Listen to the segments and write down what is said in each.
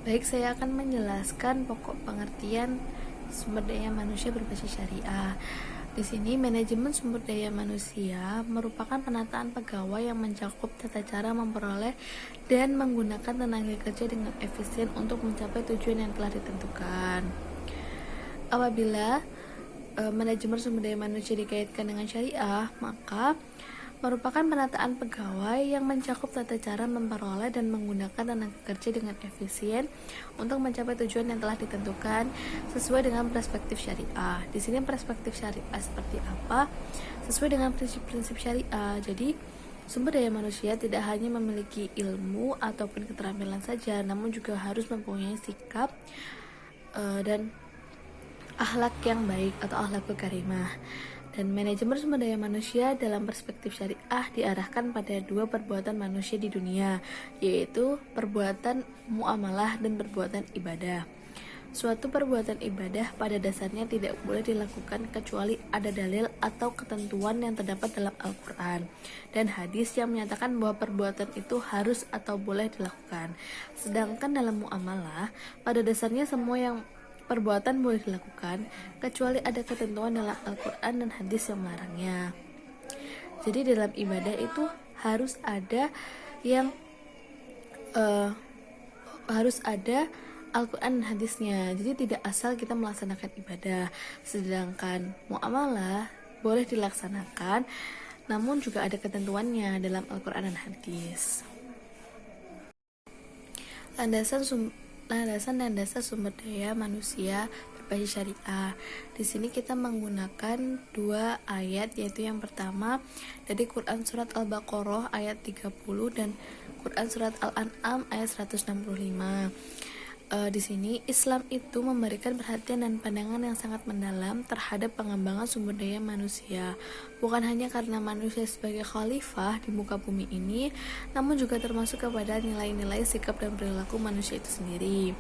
Baik, saya akan menjelaskan pokok pengertian sumber daya manusia berbasis syariah. Di sini, manajemen sumber daya manusia merupakan penataan pegawai yang mencakup tata cara memperoleh dan menggunakan tenaga kerja dengan efisien untuk mencapai tujuan yang telah ditentukan. Apabila manajemen sumber daya manusia dikaitkan dengan syariah, maka merupakan penataan pegawai yang mencakup tata cara memperoleh dan menggunakan tenaga kerja dengan efisien untuk mencapai tujuan yang telah ditentukan sesuai dengan perspektif syariah. Di sini perspektif syariah seperti apa? Sesuai dengan prinsip-prinsip syariah. Jadi, sumber daya manusia tidak hanya memiliki ilmu ataupun keterampilan saja, namun juga harus mempunyai sikap dan akhlak yang baik atau akhlakul karimah. Dan manajemen sumber daya manusia dalam perspektif syariah diarahkan pada dua perbuatan manusia di dunia, yaitu perbuatan muamalah dan perbuatan ibadah. Suatu perbuatan ibadah pada dasarnya tidak boleh dilakukan kecuali ada dalil atau ketentuan yang terdapat dalam Al-Quran dan hadis yang menyatakan bahwa perbuatan itu harus atau boleh dilakukan. Sedangkan dalam muamalah, pada dasarnya semua yang perbuatan boleh dilakukan kecuali ada ketentuan dalam Al-Quran dan hadis yang melarangnya. Jadi dalam ibadah itu harus ada yang harus ada Al-Quran dan hadisnya. Jadi tidak asal kita melaksanakan ibadah. Sedangkan muamalah boleh dilaksanakan, namun juga ada ketentuannya dalam Al-Quran dan hadis. Landasan dan dasar sumber daya manusia berbasis syariah. Di sini kita menggunakan dua ayat, yaitu yang pertama dari Quran surat Al-Baqarah ayat 30 dan Quran surat Al-An'am ayat 165. Di sini Islam itu memberikan perhatian dan pandangan yang sangat mendalam terhadap pengembangan sumber daya manusia, bukan hanya karena manusia sebagai khalifah di muka bumi ini, namun juga termasuk kepada nilai-nilai sikap dan perilaku manusia itu sendiri.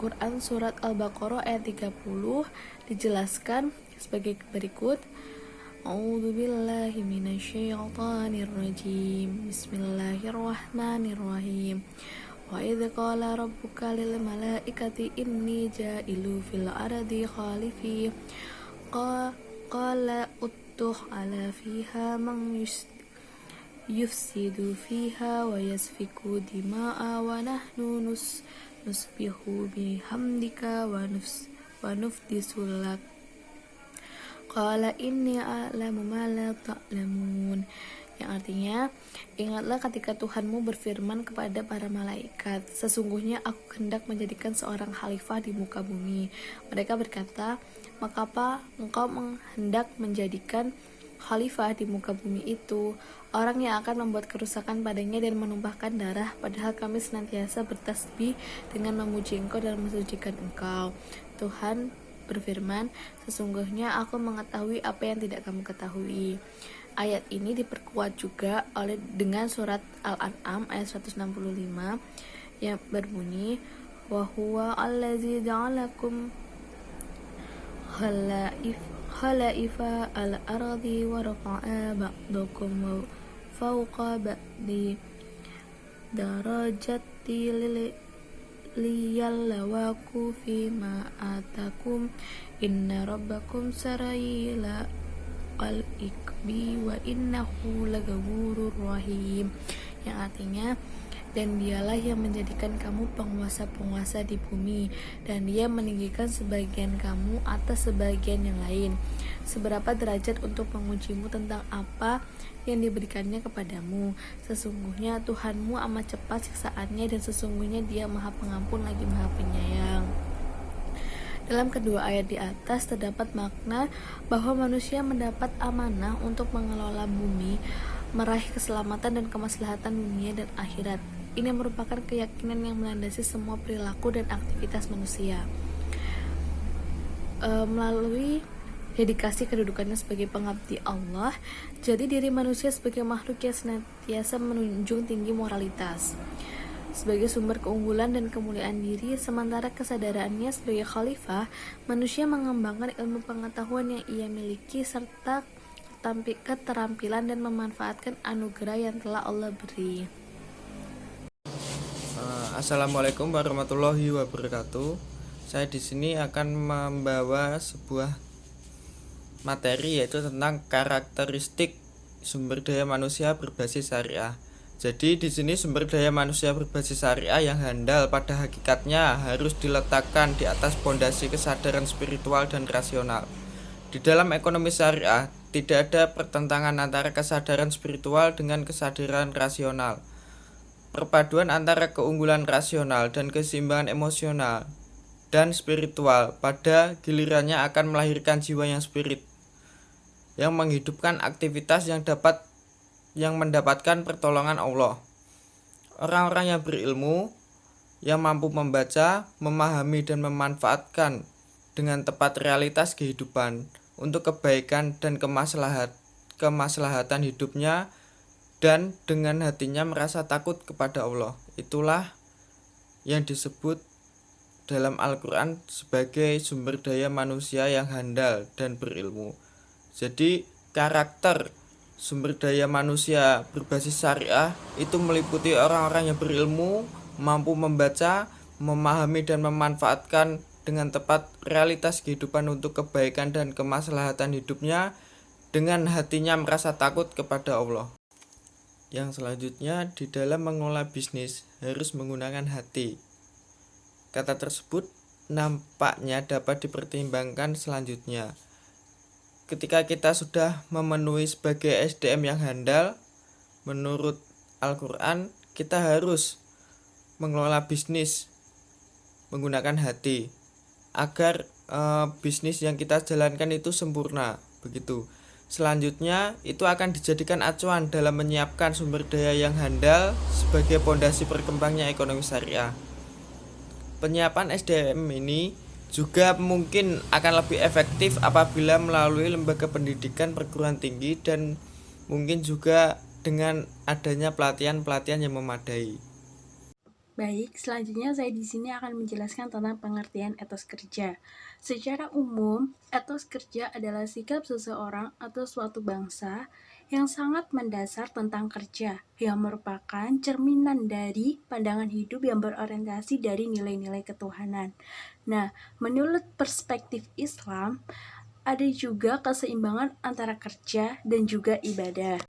Quran surat Al-Baqarah ayat 30 dijelaskan sebagai berikut. A'udzu billahi minasyaitonir rajim. Bismillahirrahmanirrahim. Wa idz qala rabbuka lil malaikati inni ja'ilu fil ardi khalifi. Qala uttuh ala fiha man yufsidu fiha wa yasfiku dima'a wa nahnu nusbihu bihamdika wa nufdisu lak. Qala inni a'lamu ma la ta'lamun. Yang artinya, ingatlah ketika Tuhanmu berfirman kepada para malaikat, sesungguhnya aku hendak menjadikan seorang khalifah di muka bumi. Mereka berkata, maka apa engkau hendak menjadikan khalifah di muka bumi itu? Orang yang akan membuat kerusakan padanya dan menumpahkan darah, padahal kami senantiasa bertasbih dengan memuji engkau dan mensucikan engkau. Tuhan berfirman, sesungguhnya aku mengetahui apa yang tidak kamu ketahui. Ayat ini diperkuat juga dengan surat Al-An'am ayat 165 yang berbunyi, wa huwa allazi ja'alakum khalaifa al-ardi wa rafa'a ba'dakum fawqa ba'di darajati liyallawaku fima atakum inna rabbakum sarayila al-ikbi wa innahu lagawurur rahim. Yang artinya, dan dialah yang menjadikan kamu penguasa-penguasa di bumi, dan dia meninggikan sebagian kamu atas sebagian yang lain, seberapa derajat untuk mengujimu tentang apa yang diberikannya kepadamu. Sesungguhnya Tuhanmu amat cepat siksaannya, dan sesungguhnya dia maha pengampun lagi maha penyayang. Dalam kedua ayat di atas terdapat makna bahwa manusia mendapat amanah untuk mengelola bumi, meraih keselamatan dan kemaslahatan dunia dan akhirat. Ini merupakan keyakinan yang melandasi semua perilaku dan aktivitas manusia. Melalui dedikasi kedudukannya sebagai pengabdi Allah, jadi diri manusia sebagai makhluk yang senantiasa menunjung tinggi moralitas sebagai sumber keunggulan dan kemuliaan diri, sementara kesadarannya sebagai khalifah, manusia mengembangkan ilmu pengetahuan yang ia miliki serta keterampilan dan memanfaatkan anugerah yang telah Allah beri. Assalamualaikum warahmatullahi wabarakatuh. Saya di sini akan membawa sebuah materi yaitu tentang karakteristik sumber daya manusia berbasis syariah. Jadi di sini sumber daya manusia berbasis syariah yang handal pada hakikatnya harus diletakkan di atas pondasi kesadaran spiritual dan rasional. Di dalam ekonomi syariah tidak ada pertentangan antara kesadaran spiritual dengan kesadaran rasional. Perpaduan antara keunggulan rasional dan keseimbangan emosional dan spiritual pada gilirannya akan melahirkan jiwa yang spirit, yang menghidupkan aktivitas yang mendapatkan pertolongan Allah. Orang-orang yang berilmu, yang mampu membaca, memahami dan memanfaatkan dengan tepat realitas kehidupan untuk kebaikan dan kemaslahatan hidupnya, dan dengan hatinya merasa takut kepada Allah. Itulah yang disebut dalam Al-Quran sebagai sumber daya manusia yang handal dan berilmu. Jadi karakter sumber daya manusia berbasis syariah itu meliputi orang-orang yang berilmu, mampu membaca, memahami dan memanfaatkan dengan tepat realitas kehidupan untuk kebaikan dan kemaslahatan hidupnya, dengan hatinya merasa takut kepada Allah. Yang selanjutnya, di dalam mengelola bisnis harus menggunakan hati. Kata tersebut nampaknya dapat dipertimbangkan selanjutnya. Ketika kita sudah memenuhi sebagai SDM yang handal, menurut Al-Quran, kita harus mengelola bisnis menggunakan hati agar bisnis yang kita jalankan itu sempurna, begitu. Selanjutnya, itu akan dijadikan acuan dalam menyiapkan sumber daya yang handal sebagai pondasi berkembangnya ekonomi syariah. Penyiapan SDM ini juga mungkin akan lebih efektif apabila melalui lembaga pendidikan perguruan tinggi dan mungkin juga dengan adanya pelatihan-pelatihan yang memadai. Baik, selanjutnya saya di sini akan menjelaskan tentang pengertian etos kerja. Secara umum, etos kerja adalah sikap seseorang atau suatu bangsa yang sangat mendasar tentang kerja, yang merupakan cerminan dari pandangan hidup yang berorientasi dari nilai-nilai ketuhanan. Nah, menurut perspektif Islam, ada juga keseimbangan antara kerja dan juga ibadah.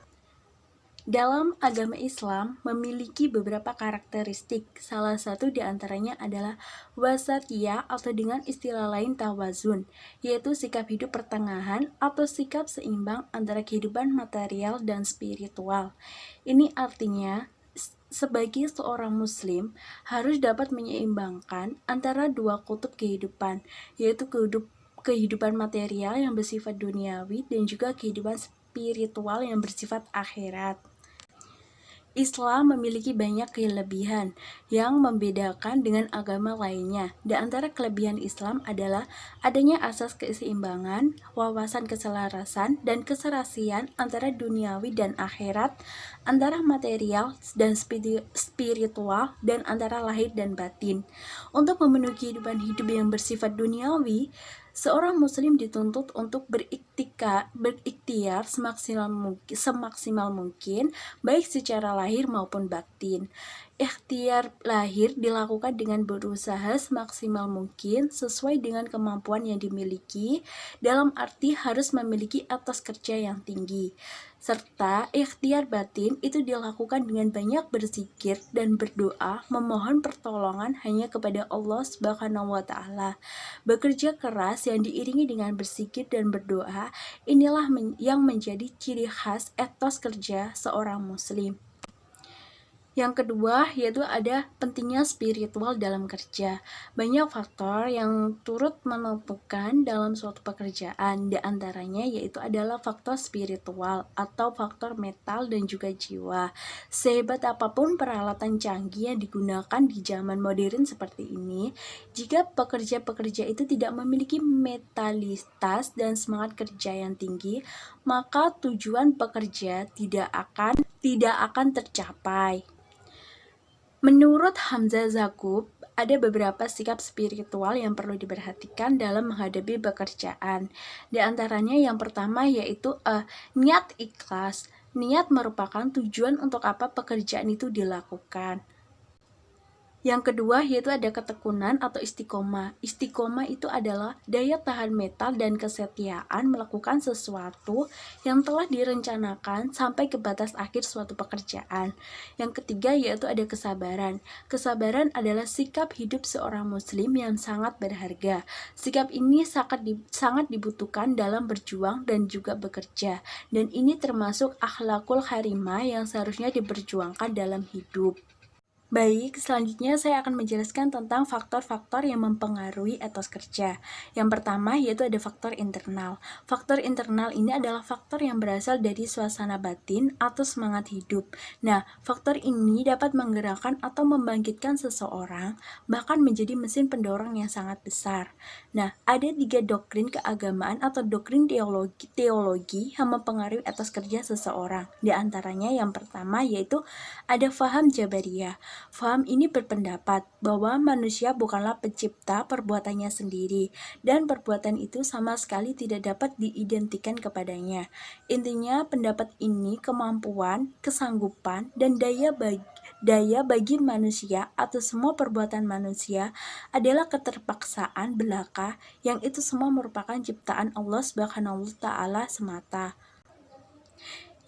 Dalam agama Islam memiliki beberapa karakteristik. Salah satu di antaranya adalah wasatiyah atau dengan istilah lain tawazun, yaitu sikap hidup pertengahan atau sikap seimbang antara kehidupan material dan spiritual. Ini artinya sebagai seorang muslim harus dapat menyeimbangkan antara dua kutub kehidupan, yaitu kehidupan material yang bersifat duniawi dan juga kehidupan spiritual yang bersifat akhirat. Islam memiliki banyak kelebihan yang membedakan dengan agama lainnya. Di antara kelebihan Islam adalah adanya asas keseimbangan, wawasan keselarasan, dan keserasian antara duniawi dan akhirat, antara material dan spiritual, dan antara lahir dan batin. Untuk memenuhi kehidupan hidup yang bersifat duniawi, seorang muslim dituntut untuk berikhtiar semaksimal mungkin, baik secara lahir maupun batin. Ikhtiar lahir dilakukan dengan berusaha semaksimal mungkin sesuai dengan kemampuan yang dimiliki, dalam arti harus memiliki etos kerja yang tinggi. Serta ikhtiar batin itu dilakukan dengan banyak berzikir dan berdoa, memohon pertolongan hanya kepada Allah Subhanahu wa Ta'ala. Bekerja keras yang diiringi dengan berzikir dan berdoa, inilah yang menjadi ciri khas etos kerja seorang muslim. Yang kedua, yaitu ada pentingnya spiritual dalam kerja. Banyak faktor yang turut menentukan dalam suatu pekerjaan, di antaranya yaitu adalah faktor spiritual atau faktor mental dan juga jiwa. Sehebat apapun peralatan canggih yang digunakan di zaman modern seperti ini, jika pekerja-pekerja itu tidak memiliki mentalitas dan semangat kerja yang tinggi, maka tujuan pekerja tidak akan tercapai. Menurut Hamzah Zakub, ada beberapa sikap spiritual yang perlu diperhatikan dalam menghadapi pekerjaan. Di antaranya yang pertama yaitu niat ikhlas. Niat merupakan tujuan untuk apa pekerjaan itu dilakukan. Yang kedua yaitu ada ketekunan atau istiqomah. Istiqomah itu adalah daya tahan mental dan kesetiaan melakukan sesuatu yang telah direncanakan sampai ke batas akhir suatu pekerjaan. Yang ketiga yaitu ada kesabaran. Kesabaran adalah sikap hidup seorang muslim yang sangat berharga. Sikap ini sangat dibutuhkan dalam berjuang dan juga bekerja. Dan ini termasuk akhlakul karimah yang seharusnya diperjuangkan dalam hidup. Baik, selanjutnya saya akan menjelaskan tentang faktor-faktor yang mempengaruhi etos kerja. Yang pertama yaitu ada faktor internal. Faktor internal ini adalah faktor yang berasal dari suasana batin atau semangat hidup. Nah, faktor ini dapat menggerakkan atau membangkitkan seseorang, bahkan menjadi mesin pendorong yang sangat besar. Nah, ada 3 doktrin keagamaan atau doktrin teologi yang mempengaruhi etos kerja seseorang. Di antaranya yang pertama yaitu ada faham Jabariyah. Faham ini berpendapat bahwa manusia bukanlah pencipta perbuatannya sendiri, dan perbuatan itu sama sekali tidak dapat diidentikan kepadanya. Intinya, pendapat ini kemampuan, kesanggupan, dan daya bagi manusia atau semua perbuatan manusia adalah keterpaksaan belaka yang itu semua merupakan ciptaan Allah Subhanahu wa Ta'ala semata.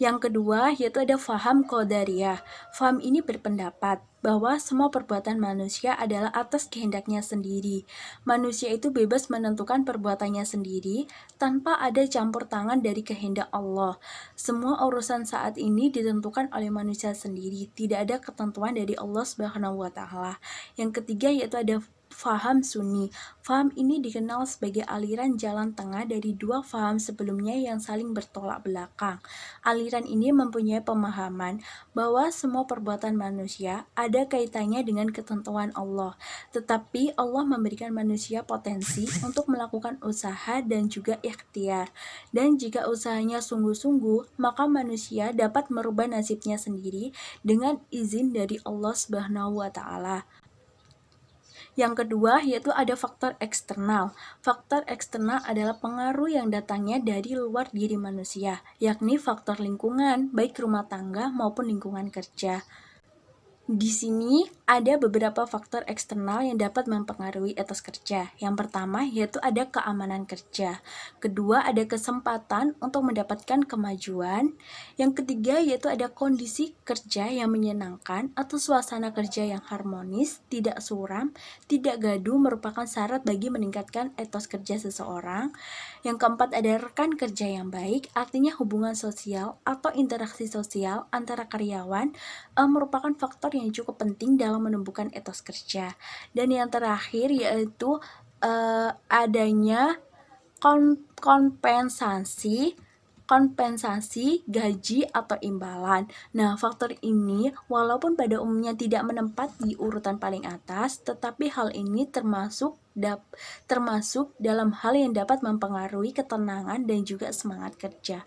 Yang kedua yaitu ada faham qadariyah. Faham ini berpendapat bahwa semua perbuatan manusia adalah atas kehendaknya sendiri. Manusia itu bebas menentukan perbuatannya sendiri tanpa ada campur tangan dari kehendak Allah. Semua urusan saat ini ditentukan oleh manusia sendiri, tidak ada ketentuan dari Allah Subhanahu wa Ta'ala. Yang ketiga yaitu ada faham sunni. Faham ini dikenal sebagai aliran jalan tengah dari 2 faham sebelumnya yang saling bertolak belakang. Aliran ini mempunyai pemahaman bahwa semua perbuatan manusia ada kaitannya dengan ketentuan Allah, tetapi Allah memberikan manusia potensi untuk melakukan usaha dan juga ikhtiar. Dan jika usahanya sungguh-sungguh, maka manusia dapat merubah nasibnya sendiri dengan izin dari Allah Subhanahu wa Ta'ala. Yang kedua yaitu ada faktor eksternal. Faktor eksternal adalah pengaruh yang datangnya dari luar diri manusia, yakni faktor lingkungan, baik rumah tangga maupun lingkungan kerja. Di sini ada beberapa faktor eksternal yang dapat mempengaruhi etos kerja. Yang pertama yaitu ada keamanan kerja. Kedua ada kesempatan untuk mendapatkan kemajuan. Yang ketiga yaitu ada kondisi kerja yang menyenangkan atau suasana kerja yang harmonis, tidak suram, tidak gaduh merupakan syarat bagi meningkatkan etos kerja seseorang. Yang keempat ada rekan kerja yang baik, artinya hubungan sosial atau interaksi sosial antara karyawan merupakan faktor yang cukup penting dalam menumbuhkan etos kerja. Dan yang terakhir yaitu adanya kompensasi gaji atau imbalan. Nah, faktor ini walaupun pada umumnya tidak menempat di urutan paling atas, tetapi hal ini termasuk dalam hal yang dapat mempengaruhi ketenangan dan juga semangat kerja.